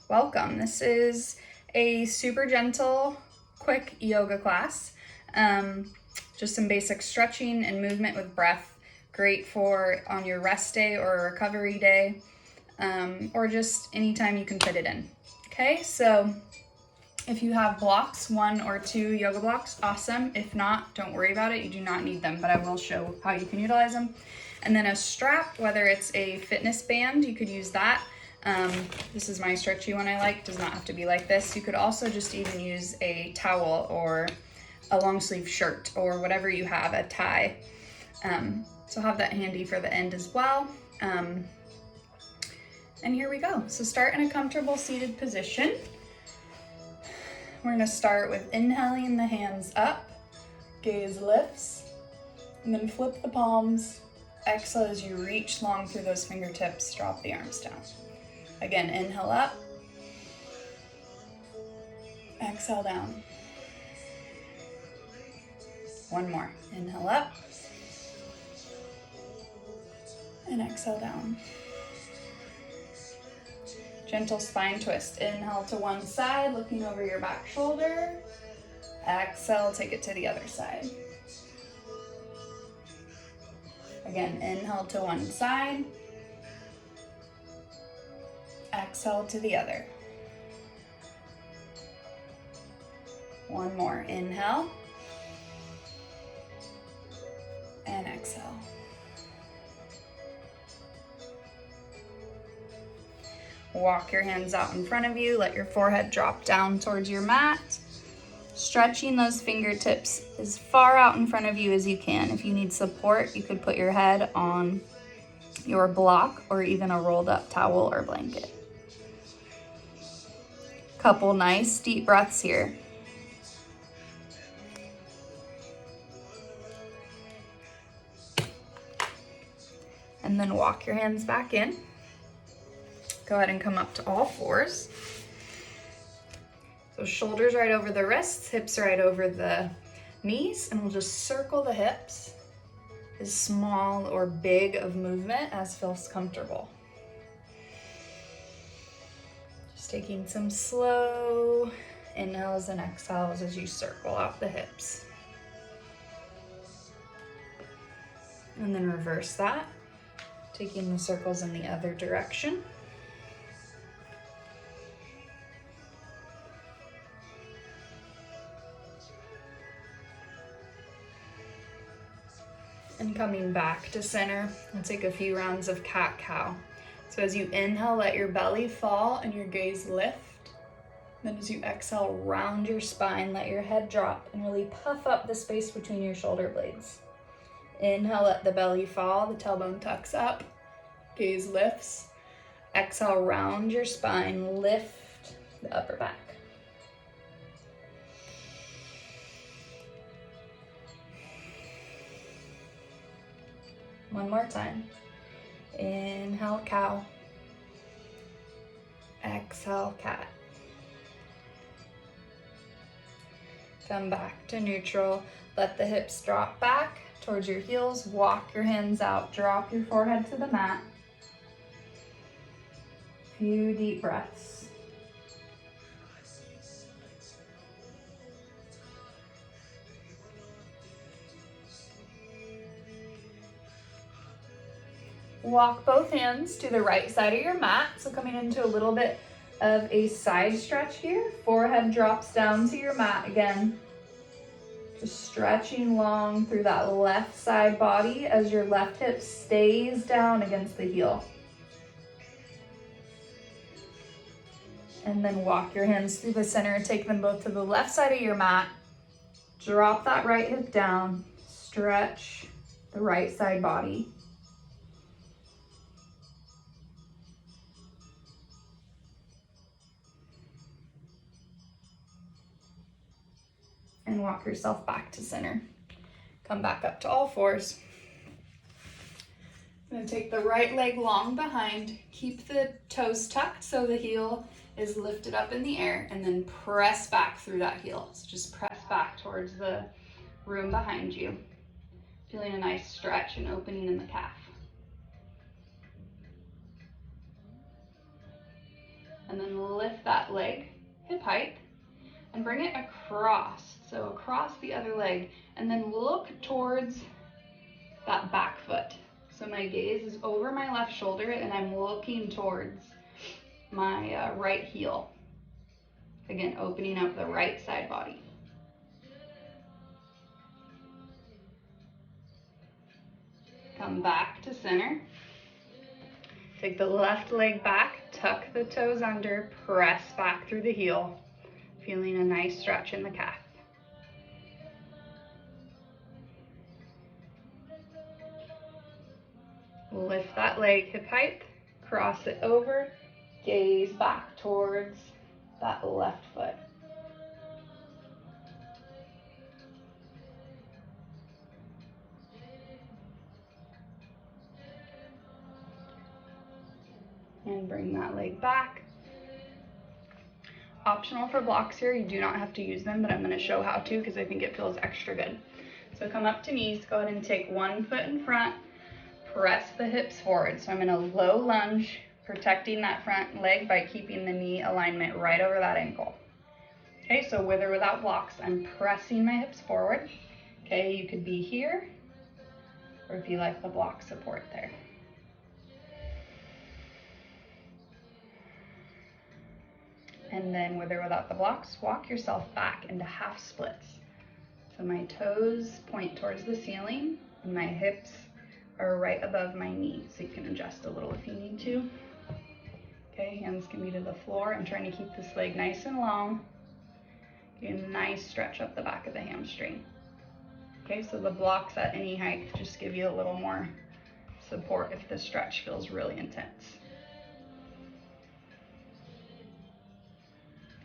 Welcome. This is a super gentle, quick yoga class. Just some basic stretching and movement with breath. Great for on your rest day or a recovery day, or just anytime you can fit it in. Okay, so if you have blocks, 1 or 2 yoga blocks, awesome. If not, don't worry about it. You do not need them, but I will show how you can utilize them. And then a strap, whether it's a fitness band, you could use that. This is my stretchy one I like, does not have to be like this. You could also just even use a towel or a long sleeve shirt or whatever you have, a tie. So have that handy for the end as well. And here we go. So start in a comfortable seated position. We're gonna start with inhaling the hands up, gaze lifts, and then flip the palms. Exhale as you reach long through those fingertips, drop the arms down. Again, inhale up, exhale down. One more, inhale up, and exhale down. Gentle spine twist. Inhale to one side, looking over your back shoulder. Exhale, take it to the other side. Again, inhale to one side. Exhale to the other. One more, inhale. And exhale. Walk your hands out in front of you, let your forehead drop down towards your mat. Stretching those fingertips as far out in front of you as you can. If you need support, you could put your head on your block or even a rolled up towel or blanket. Couple nice deep breaths here. And then walk your hands back in. Go ahead and come up to all fours. So shoulders right over the wrists, hips right over the knees, and we'll just circle the hips as small or big of movement as feels comfortable. Just taking some slow inhales and exhales as you circle out the hips. And then reverse that, taking the circles in the other direction. And coming back to center, we'll take a few rounds of cat-cow. So as you inhale, let your belly fall and your gaze lift. Then as you exhale, round your spine, let your head drop and really puff up the space between your shoulder blades. Inhale, let the belly fall, the tailbone tucks up, gaze lifts. Exhale, round your spine, lift the upper back. One more time. Inhale, cow. Exhale, cat. Come back to neutral. Let the hips drop back towards your heels. Walk your hands out. Drop your forehead to the mat. Few deep breaths. Walk both hands to the right side of your mat. So coming into a little bit of a side stretch here. Forehead drops down to your mat again. Just stretching long through that left side body as your left hip stays down against the heel. And then walk your hands through the center. Take them both to the left side of your mat. Drop that right hip down. Stretch the right side body. And walk yourself back to center. Come back up to all fours. I'm gonna take the right leg long behind, keep the toes tucked so the heel is lifted up in the air, and then press back through that heel. So just press back towards the room behind you. Feeling a nice stretch and opening in the calf. and then lift that leg hip height and bring it across. So across the other leg, and then look towards that back foot. So my gaze is over my left shoulder and I'm looking towards my right heel. Again, opening up the right side body. Come back to center. Take the left leg back, tuck the toes under, press back through the heel, feeling a nice stretch in the calf. Lift that leg hip height, cross it over, gaze back towards that left foot. And bring that leg back. Optional for blocks here, you do not have to use them, but I'm going to show how to because I think it feels extra good. So come up to knees, go ahead and take one foot in front, press the hips forward. So I'm in a low lunge, protecting that front leg by keeping the knee alignment right over that ankle. Okay, so with or without blocks, I'm pressing my hips forward. Okay, you could be here, or if you like the block support there. And then with or without the blocks, walk yourself back into half splits. So my toes point towards the ceiling and my hips are right above my knee. So you can adjust a little if you need to. Okay, hands can be to the floor. I'm trying to keep this leg nice and long. Get a nice stretch up the back of the hamstring. Okay, so the blocks at any height just give you a little more support if the stretch feels really intense.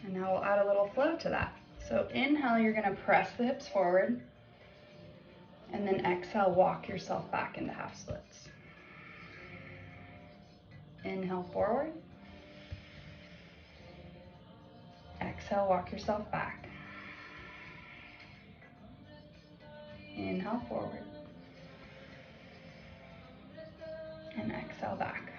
And now we'll add a little flow to that. So inhale, you're gonna press the hips forward, and then exhale, walk yourself back into half splits. Inhale forward. Exhale, walk yourself back. Inhale forward. And exhale back.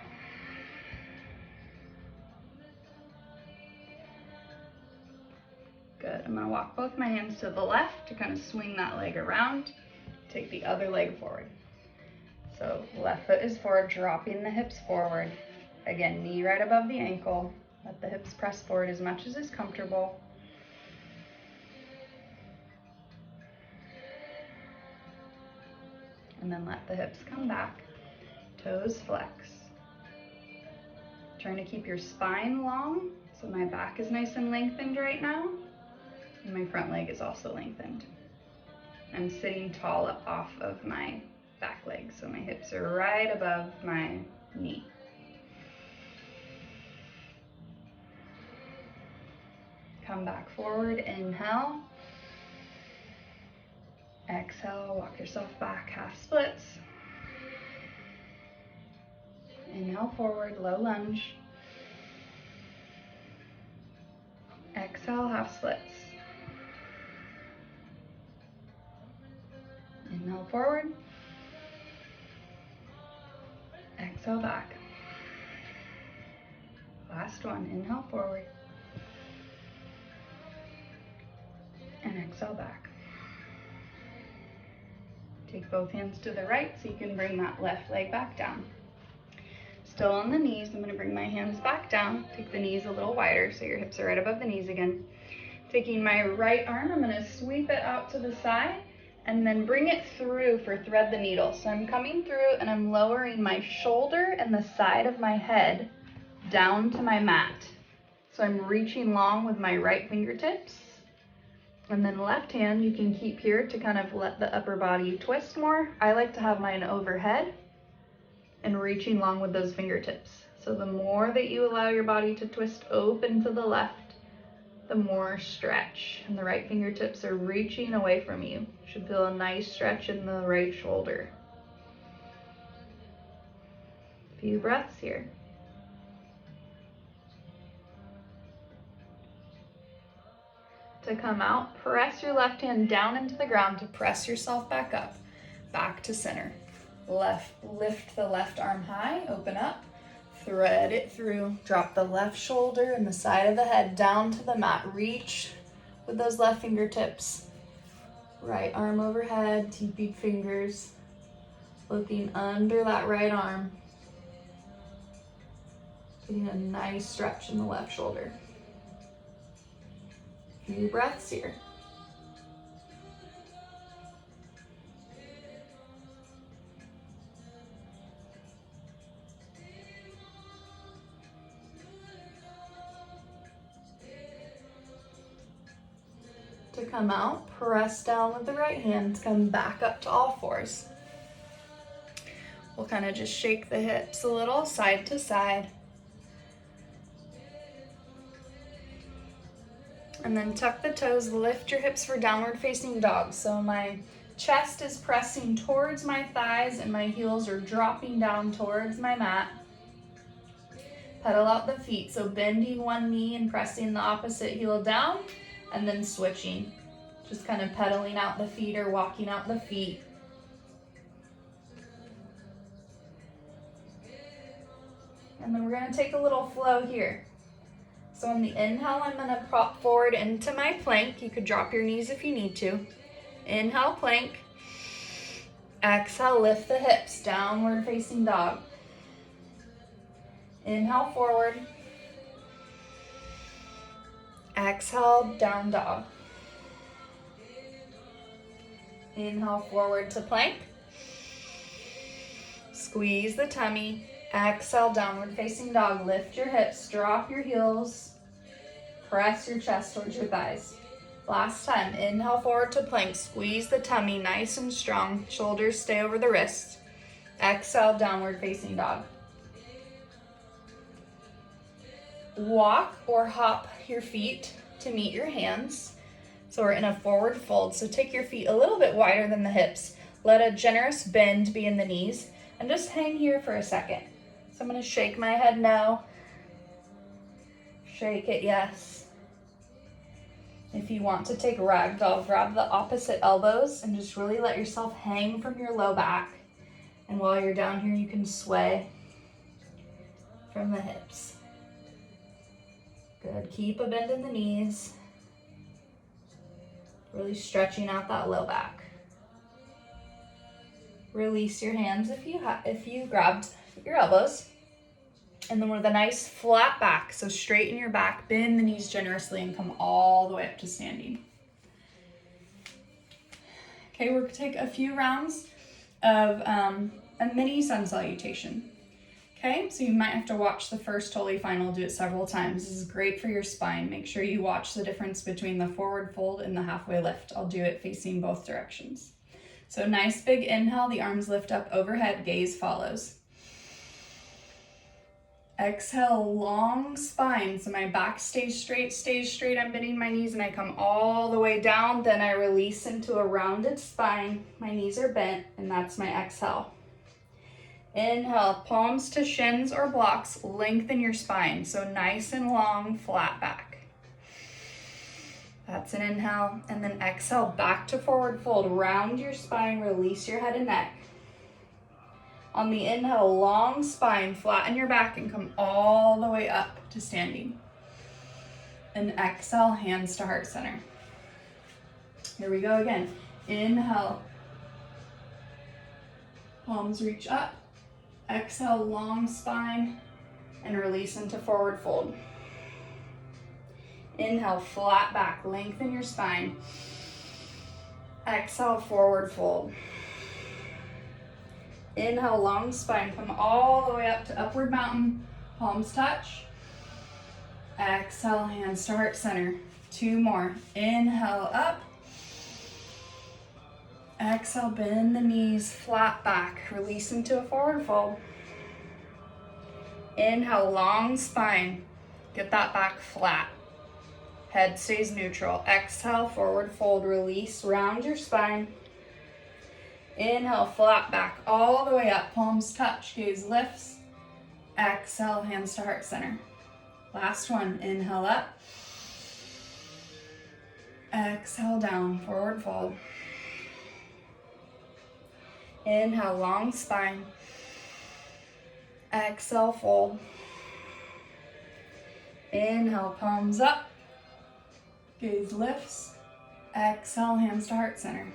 Good. I'm going to walk both my hands to the left to kind of swing that leg around. Take the other leg forward. So left foot is forward, dropping the hips forward. Again, knee right above the ankle. Let the hips press forward as much as is comfortable. And then let the hips come back. Toes flex. Trying to keep your spine long, so my back is nice and lengthened right now. And my front leg is also lengthened. I'm sitting tall up off of my back leg, so my hips are right above my knee. Come back forward, inhale. Exhale, walk yourself back, half splits. Inhale forward, low lunge. Exhale, half splits. Inhale forward. Exhale back. Last one, inhale forward. And exhale back. Take both hands to the right so you can bring that left leg back down. Still on the knees, I'm going to bring my hands back down. Take the knees a little wider so your hips are right above the knees again. Taking my right arm, I'm going to sweep it out to the side and then bring it through for thread the needle. So I'm coming through and I'm lowering my shoulder and the side of my head down to my mat. So I'm reaching long with my right fingertips. And then left hand you can keep here to kind of let the upper body twist more. I like to have mine overhead and reaching long with those fingertips. So the more that you allow your body to twist open to the left, the more stretch. And the right fingertips are reaching away from you. You should feel a nice stretch in the right shoulder. A few breaths here. To come out, press your left hand down into the ground to press yourself back up, back to center. Lift the left arm high, open up, Thread it through. Drop the left shoulder and the side of the head down to the mat. Reach with those left fingertips. Right arm overhead, teepeed fingers. Looking under that right arm. Getting a nice stretch in the left shoulder. Few breaths here. To come out, press down with the right hand, come back up to all fours. We'll kind of just shake the hips a little, side to side. And then tuck the toes, lift your hips for downward facing dog. So my chest is pressing towards my thighs and my heels are dropping down towards my mat. Pedal out the feet, so bending one knee and pressing the opposite heel down, and then switching. Just kind of pedaling out the feet or walking out the feet. And then we're gonna take a little flow here. So on the inhale, I'm gonna prop forward into my plank. You could drop your knees if you need to. Inhale, plank. Exhale, lift the hips, downward facing dog. Inhale, forward. Exhale, down dog. Inhale, forward to plank. Squeeze the tummy. Exhale, downward facing dog. Lift your hips, drop your heels. Press your chest towards your thighs. Last time, inhale forward to plank. Squeeze the tummy nice and strong. Shoulders stay over the wrists. Exhale, downward facing dog. Walk or hop your feet to meet your hands. So we're in a forward fold. So take your feet a little bit wider than the hips. Let a generous bend be in the knees. And just hang here for a second. So I'm going to shake my head no. Shake it yes. If you want to take ragdoll, grab the opposite elbows and just really let yourself hang from your low back. And while you're down here, you can sway from the hips. Good. Keep a bend in the knees. Really stretching out that low back. Release your hands if you grabbed your elbows. And then with a nice flat back, so straighten your back, bend the knees generously, and come all the way up to standing. Okay, we're gonna take a few rounds of a mini sun salutation. Okay, so you might have to watch the first totally fine. We'll do it several times. This is great for your spine. Make sure you watch the difference between the forward fold and the halfway lift. I'll do it facing both directions. So nice big inhale, the arms lift up overhead, gaze follows. Exhale, long spine. So my back stays straight. I'm bending my knees and I come all the way down. Then I release into a rounded spine. My knees are bent and that's my exhale. Inhale, palms to shins or blocks, lengthen your spine. So nice and long, flat back. That's an inhale. And then exhale, back to forward fold. Round your spine, release your head and neck. On the inhale, long spine, flatten your back and come all the way up to standing. And exhale, hands to heart center. Here we go again. Inhale, palms reach up. Exhale, long spine, and release into forward fold. Inhale, flat back, lengthen your spine. Exhale, forward fold. Inhale, long spine, come all the way up to upward mountain, palms touch. Exhale, hands to heart center. 2 more. Inhale, up. Exhale, bend the knees, flat back, release into a forward fold. Inhale, long spine, get that back flat. Head stays neutral. Exhale, forward fold, release, round your spine. Inhale, flat back, all the way up, palms touch, gaze lifts. Exhale, hands to heart center. Last one, inhale up. Exhale, down, forward fold. Inhale, long spine. Exhale, fold. Inhale, palms up. Gaze lifts. Exhale, hands to heart center.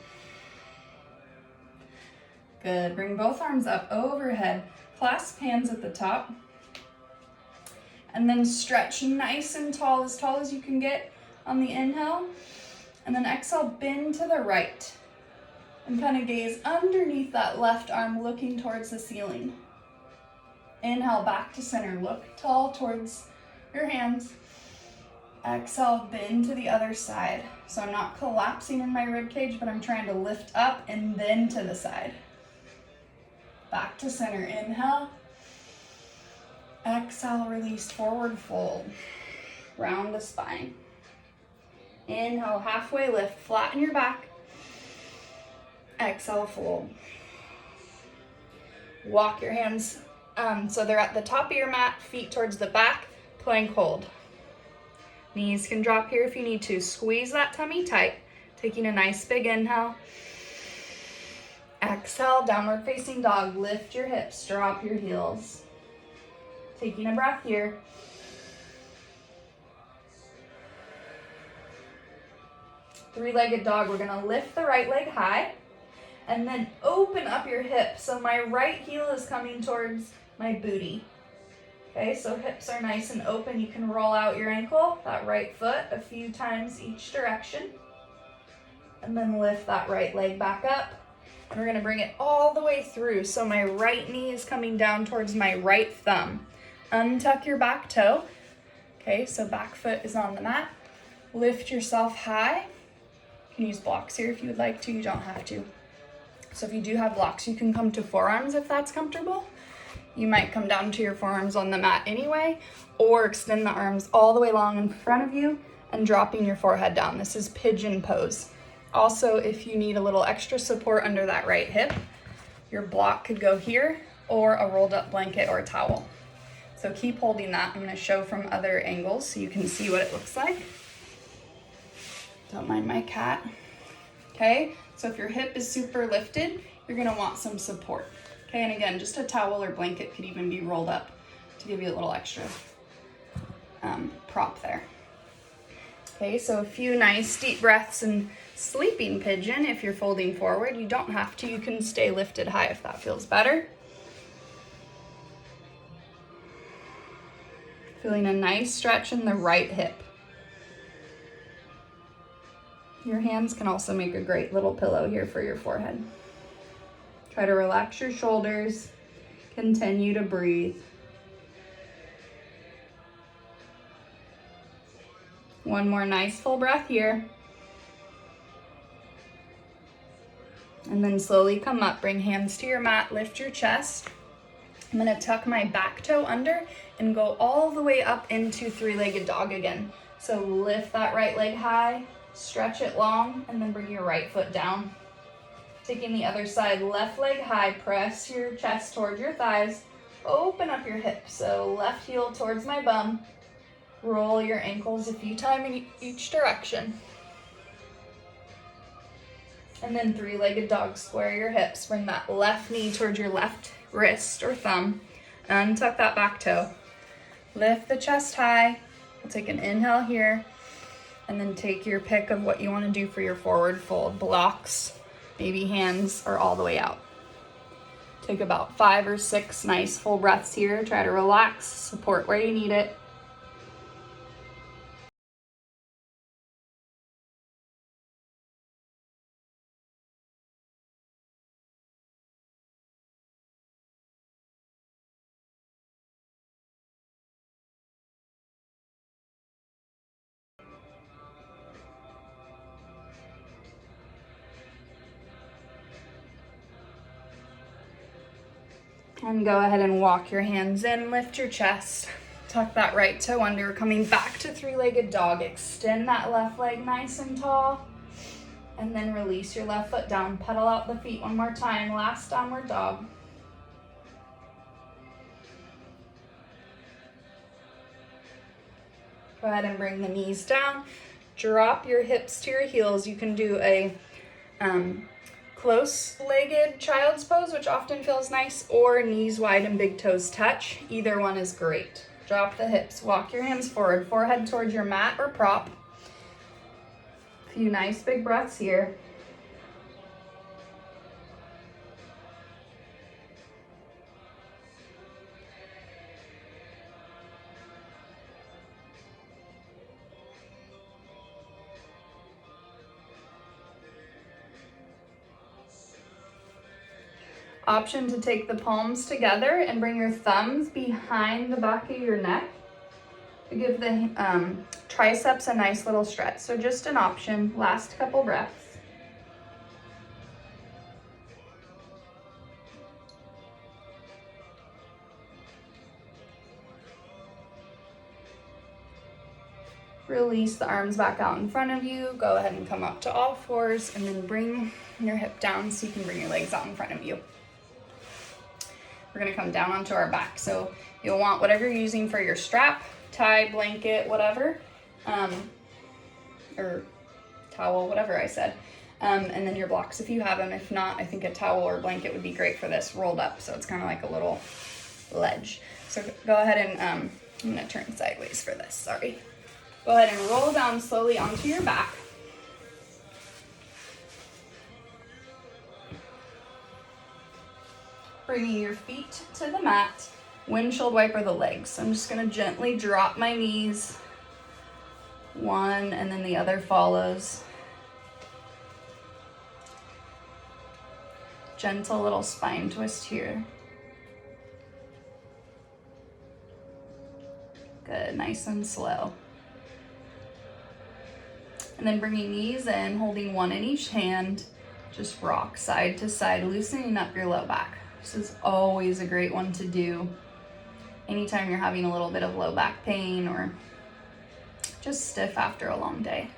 Good. Bring both arms up overhead. Clasp hands at the top. And then stretch nice and tall as you can get on the inhale. And then exhale, bend to the right. And kind of gaze underneath that left arm, looking towards the ceiling. Inhale, back to center. Look tall towards your hands. Exhale, bend to the other side. So I'm not collapsing in my rib cage, but I'm trying to lift up and then to the side. Back to center. Inhale. Exhale, release, forward fold. Round the spine. Inhale, halfway lift, flatten your back. Exhale, fold. Walk your hands so they're at the top of your mat, feet towards the back, plank hold. Knees can drop here if you need to. Squeeze that tummy tight, taking a nice big inhale. Exhale, downward facing dog. Lift your hips, drop your heels. Taking a breath here. Three-legged dog. We're gonna lift the right leg high and then open up your hips. So my right heel is coming towards my booty. Okay, so hips are nice and open. You can roll out your ankle, that right foot, a few times each direction. And then lift that right leg back up. And we're gonna bring it all the way through. So my right knee is coming down towards my right thumb. Untuck your back toe. Okay, so back foot is on the mat. Lift yourself high. You can use blocks here if you would like to, you don't have to. So if you do have blocks, you can come to forearms if that's comfortable. You might come down to your forearms on the mat anyway, or extend the arms all the way long in front of you and dropping your forehead down. This is pigeon pose. Also, if you need a little extra support under that right hip, your block could go here, or a rolled up blanket or a towel. So keep holding that. I'm gonna show from other angles so you can see what it looks like. Don't mind my cat. Okay, so if your hip is super lifted, you're gonna want some support. Okay, and again, just a towel or blanket could even be rolled up to give you a little extra prop there. Okay, so a few nice deep breaths and sleeping pigeon if you're folding forward. You don't have to, you can stay lifted high if that feels better. Feeling a nice stretch in the right hip. Your hands can also make a great little pillow here for your forehead. Try to relax your shoulders. Continue to breathe. One more nice full breath here. And then slowly come up, bring hands to your mat, lift your chest. I'm gonna tuck my back toe under and go all the way up into three-legged dog again. So lift that right leg high, stretch it long, and then bring your right foot down. Taking the other side, left leg high, press your chest towards your thighs, open up your hips. So left heel towards my bum, roll your ankles a few times in each direction. And then three-legged dog, square your hips, bring that left knee towards your left wrist or thumb, untuck that back toe. Lift the chest high, we'll take an inhale here, and then take your pick of what you wanna do for your forward fold. Blocks, maybe hands, or all the way out. Take about 5 or 6 nice full breaths here. Try to relax, support where you need it. And go ahead and walk your hands in, lift your chest, tuck that right toe under, coming back to three-legged dog. Extend that left leg nice and tall, and then release your left foot down. Pedal out the feet one more time, last downward dog. Go ahead and bring the knees down, drop your hips to your heels. You can do a close-legged child's pose, which often feels nice, or knees wide and big toes touch. Either one is great. Drop the hips, walk your hands forward, forehead towards your mat or prop. A few nice big breaths here. Option to take the palms together and bring your thumbs behind the back of your neck to give the triceps a nice little stretch. So just an option, last couple breaths. Release the arms back out in front of you. Go ahead and come up to all fours and then bring your hip down so you can bring your legs out in front of you. We're gonna come down onto our back. So you'll want whatever you're using for your strap, tie, blanket, whatever, or towel, whatever I said. And then your blocks if you have them. If not, I think a towel or blanket would be great for this, rolled up. So it's kind of like a little ledge. So go ahead and, I'm gonna turn sideways for this, sorry. Go ahead and roll down slowly onto your back. Bringing your feet to the mat, windshield wiper the legs. So I'm just gonna gently drop my knees, one and then the other follows. Gentle little spine twist here. Good, nice and slow. And then bringing knees in, holding one in each hand, just rock side to side, loosening up your low back. This is always a great one to do anytime you're having a little bit of low back pain or just stiff after a long day.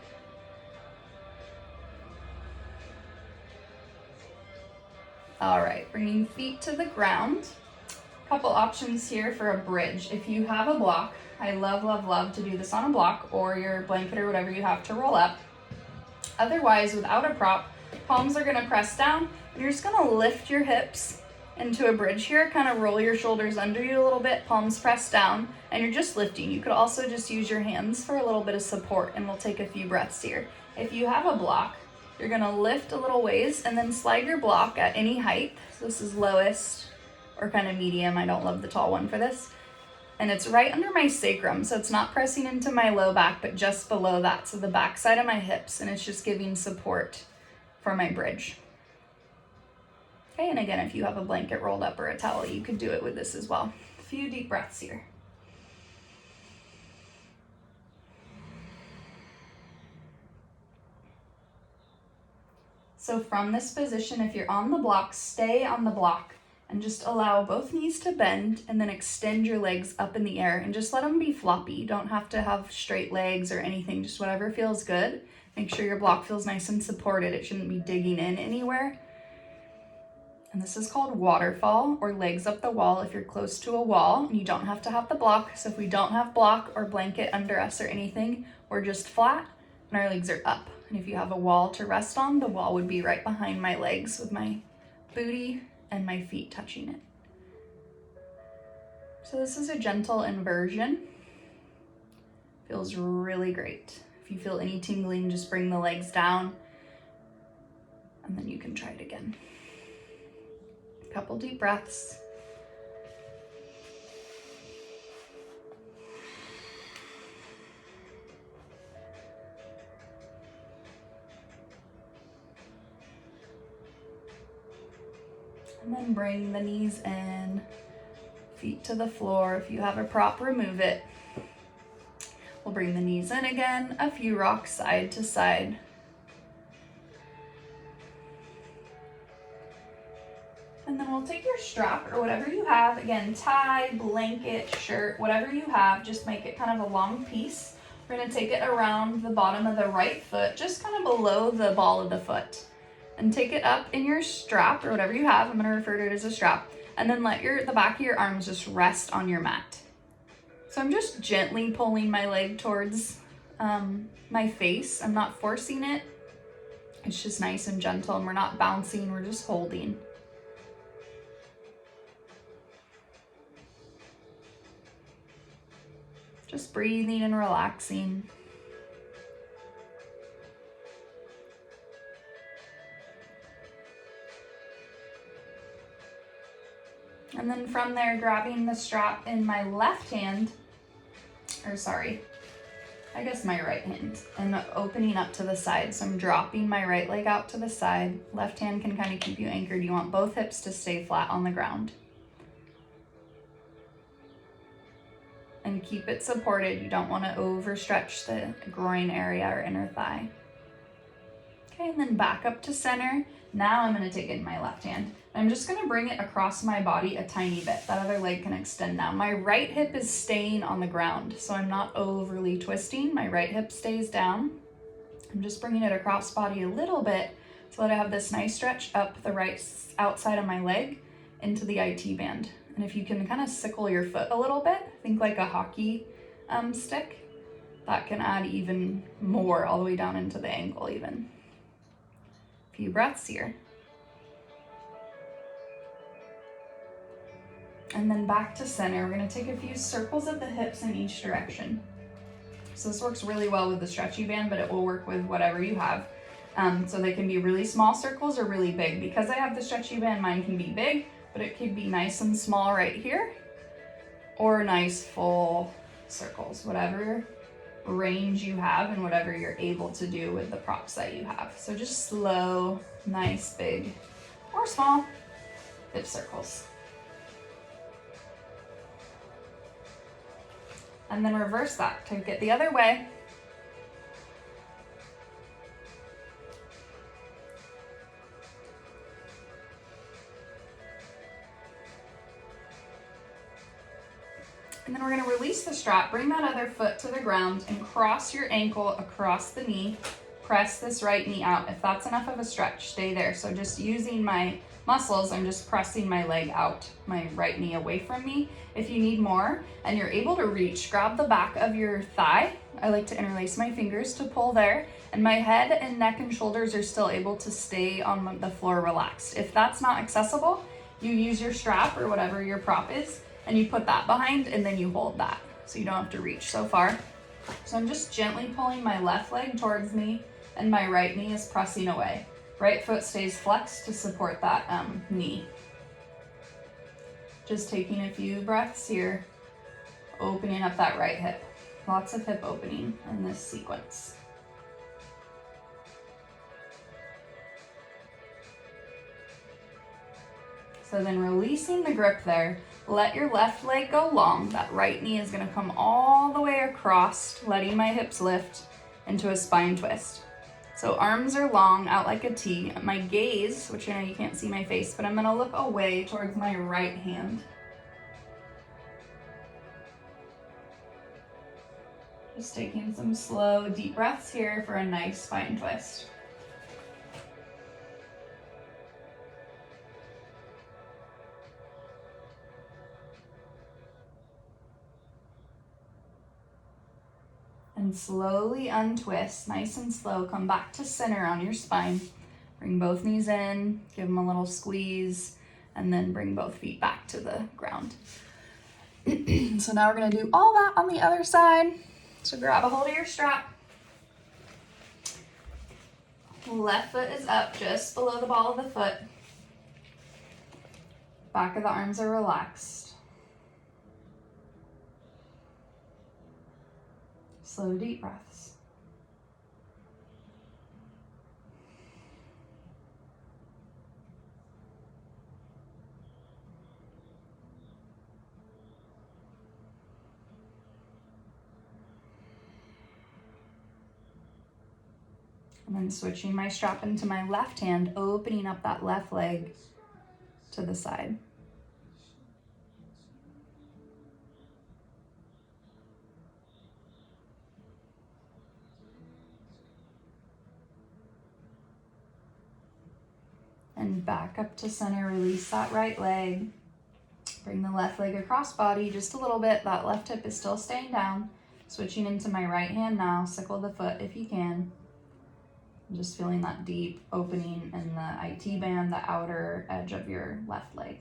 All right, bringing feet to the ground. Couple options here for a bridge. If you have a block, I love, love, love to do this on a block or your blanket or whatever you have to roll up. Otherwise, without a prop, palms are gonna press down and you're just gonna lift your hips into a bridge here, kind of roll your shoulders under you a little bit, palms press down, and you're just lifting. You could also just use your hands for a little bit of support, and we'll take a few breaths here. If you have a block, you're gonna lift a little ways and then slide your block at any height. So this is lowest or kind of medium. I don't love the tall one for this. And it's right under my sacrum, so it's not pressing into my low back, but just below that, so the back side of my hips, and it's just giving support for my bridge. Okay, and again, if you have a blanket rolled up or a towel, you could do it with this as well. A few deep breaths here. So from this position, if you're on the block, stay on the block and just allow both knees to bend and then extend your legs up in the air and just let them be floppy. You don't have to have straight legs or anything, just whatever feels good. Make sure your block feels nice and supported. It shouldn't be digging in anywhere. And this is called waterfall or legs up the wall if you're close to a wall. And you don't have to have the block. So if we don't have block or blanket under us or anything, we're just flat and our legs are up. And if you have a wall to rest on, the wall would be right behind my legs with my booty and my feet touching it. So this is a gentle inversion. Feels really great. If you feel any tingling, just bring the legs down and then you can try it again. Couple deep breaths. And then bring the knees in, feet to the floor. If you have a prop, remove it. We'll bring the knees in again, a few rocks side to side. And then we'll take your strap or whatever you have, again, tie, blanket, shirt, whatever you have, just make it kind of a long piece. We're gonna take it around the bottom of the right foot, just kind of below the ball of the foot. And take it up in your strap or whatever you have, I'm gonna refer to it as a strap, and then let the back of your arms just rest on your mat. So I'm just gently pulling my leg towards my face. I'm not forcing it. It's just nice and gentle, and we're not bouncing, we're just holding. Just breathing and relaxing. And then from there, grabbing the strap in my left hand, or sorry, I guess my right hand, and opening up to the side. So I'm dropping my right leg out to the side. Left hand can kind of keep you anchored. You want both hips to stay flat on the ground. And keep it supported. You don't want to overstretch the groin area or inner thigh. Okay, and then back up to center. Now I'm going to take it in my left hand. I'm just going to bring it across my body a tiny bit. That other leg can extend now. My right hip is staying on the ground, so I'm not overly twisting. My right hip stays down. I'm just bringing it across body a little bit so that I have this nice stretch up the right outside of my leg into the IT band. And if you can kind of sickle your foot a little bit, think like a hockey stick, that can add even more all the way down into the ankle even. A few breaths here. And then back to center. We're going to take a few circles of the hips in each direction. So this works really well with the stretchy band, but it will work with whatever you have. So they can be really small circles or really big. Because I have the stretchy band, mine can be big, but it could be nice and small right here, or nice full circles, whatever range you have and whatever you're able to do with the props that you have. So just slow, nice, big, or small hip circles. And then reverse that, take it the other way. And then we're going to release the strap, bring that other foot to the ground and cross your ankle across the knee. Press this right knee out. If that's enough of a stretch, stay there. So just using my muscles, I'm just pressing my leg out, my right knee away from me. If you need more and you're able to reach, grab the back of your thigh. I like to interlace my fingers to pull there, and my head and neck and shoulders are still able to stay on the floor relaxed. If that's not accessible, you use your strap or whatever your prop is, and you put that behind and then you hold that so you don't have to reach so far. So I'm just gently pulling my left leg towards me and my right knee is pressing away. Right foot stays flexed to support that knee. Just taking a few breaths here, opening up that right hip. Lots of hip opening in this sequence. So then releasing the grip there, let your left leg go long. That right knee is going to come all the way across, letting my hips lift into a spine twist. So arms are long, out like a T. My gaze, which I know you can't see my face, but I'm going to look away towards my right hand. Just taking some slow, deep breaths here for a nice spine twist. And slowly untwist, nice and slow. Come back to center on your spine. Bring both knees in, give them a little squeeze, and then bring both feet back to the ground. So now we're gonna do all that on the other side. So grab a hold of your strap. Left foot is up just below the ball of the foot. Back of the arms are relaxed. Slow, deep breaths. And then switching my strap into my left hand, opening up that left leg to the side. And back up to center, release that right leg. Bring the left leg across body just a little bit. That left hip is still staying down. Switching into my right hand now, sickle the foot if you can. Just feeling that deep opening in the IT band, the outer edge of your left leg.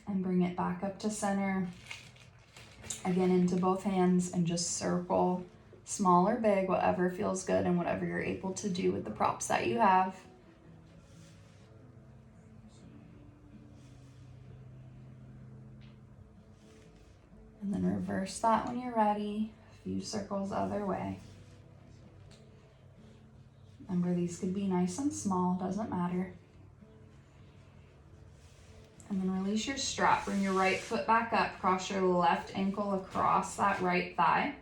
And bring it back up to center. Again, into both hands, and just circle, small or big, whatever feels good and whatever you're able to do with the props that you have. And then reverse that when you're ready. A few circles other way. Remember, these could be nice and small, doesn't matter. And then release your strap. Bring your right foot back up. Cross your left ankle across that right thigh.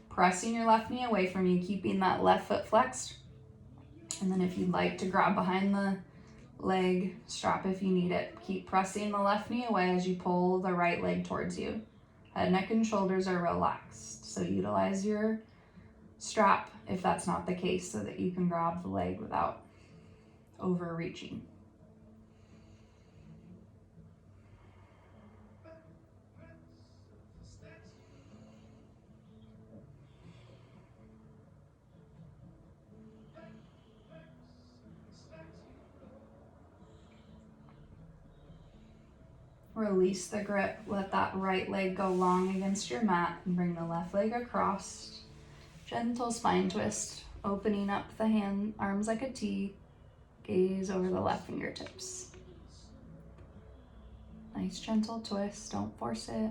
Pressing your left knee away from you, keeping that left foot flexed. And then if you'd like to grab behind the leg strap if you need it, keep pressing the left knee away as you pull the right leg towards you. Head, neck, and shoulders are relaxed. So utilize your strap if that's not the case, so that you can grab the leg without overreaching. Release the grip, let that right leg go long against your mat, and bring the left leg across. Gentle spine twist, opening up the arms like a T, gaze over the left fingertips. Nice gentle twist, don't force it.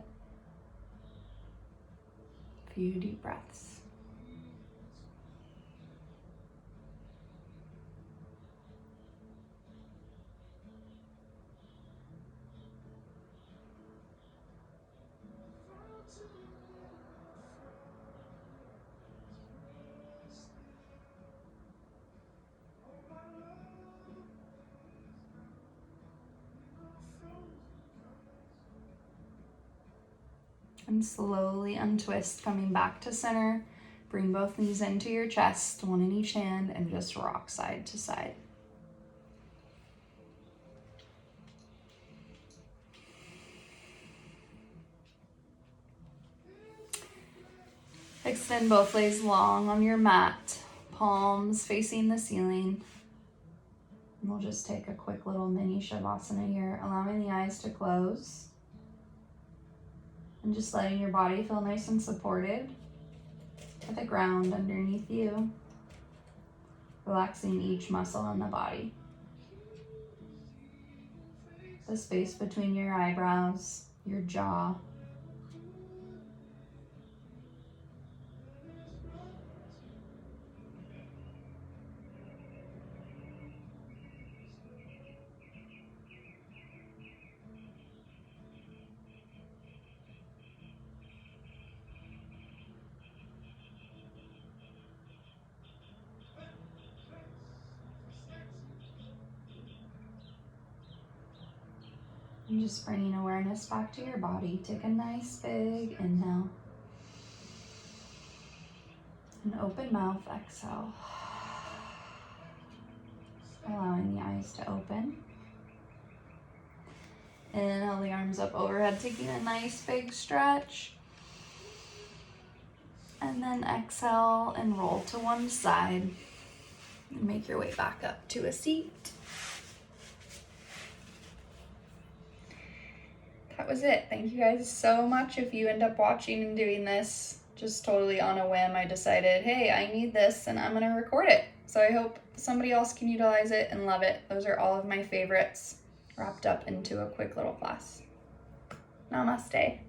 A few deep breaths. And slowly untwist, coming back to center. Bring both knees into your chest, one in each hand, and just rock side to side. Extend both legs long on your mat, palms facing the ceiling. And we'll just take a quick little mini Shavasana here, allowing the eyes to close. And just letting your body feel nice and supported by the ground underneath you. Relaxing each muscle in the body. The space between your eyebrows, your jaw. And just bringing awareness back to your body. Take a nice big inhale. An open mouth exhale. Allowing the eyes to open. Inhale the arms up overhead, taking a nice big stretch. And then exhale and roll to one side. And make your way back up to a seat. That was it. Thank you guys so much. If you end up watching and doing this, just totally on a whim, I decided, hey, I need this and I'm gonna record it. So I hope somebody else can utilize it and love it. Those are all of my favorites wrapped up into a quick little class. Namaste.